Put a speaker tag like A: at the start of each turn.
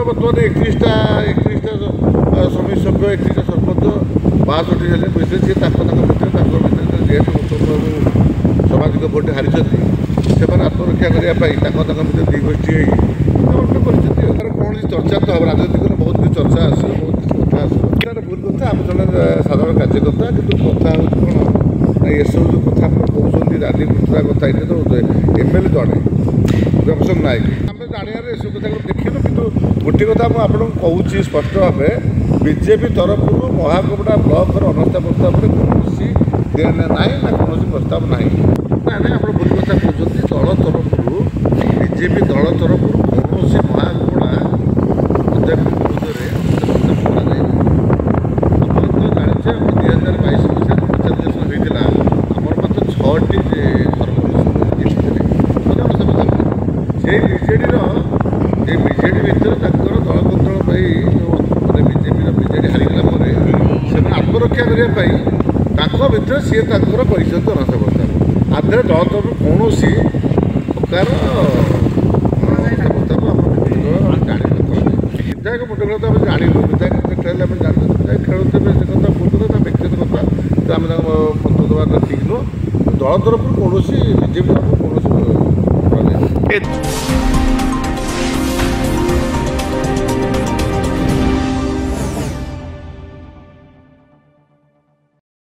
A: बर्तमान 31टा समिति सभ्य 31टा सरपंच 62 हेले पीछे सी भितर जेहेतु सामाजिक भोट हारी से आत्मरक्षा करने दी गोष्ठी कर कौन चर्चा तो हम राजनीतिक बहुत किसी चर्चा आस बहुत किसी कथा आस भूल कथा आम जन साधारण कार्यकर्ता कि कथा हूँ कौन ये सब जो कथा कहते राली गुटुरा कथा ये तो एमएलए जड़े प्रफेसर नायक आम जानवर ये सब कथा देखिलु कि गोटे कथा मुझे कहूँ स्पष्ट भाव बीजेपी तरफ महाकपड़ा ब्लक अनास्था प्रस्ताव कौन देना ना कौन प्रस्ताव ना ना आप भूल कथा कहते दल तरफ बीजेपी दल तरफ कौन महाकपड़ा अध्यक्ष विरोध में जाने 2022 मसीह पंचायत होता आमर मात्र 6टी सरपंच बीजेडी भितर दल बदल मैंने बीजेडी हारीगला से आत्मरक्षा करने भितर सी कर अनास्था प्रस्ताव आधे दल तरफ कौन प्रकार विधायक मुंडे तो आम जानू विधायक खेल आम जानते विधायक खेलते से कथा भूल कथा व्यक्तिगत कथा आम मत देवा ठीक नुह दल तरफ कौन बीजेपी तरफ कौन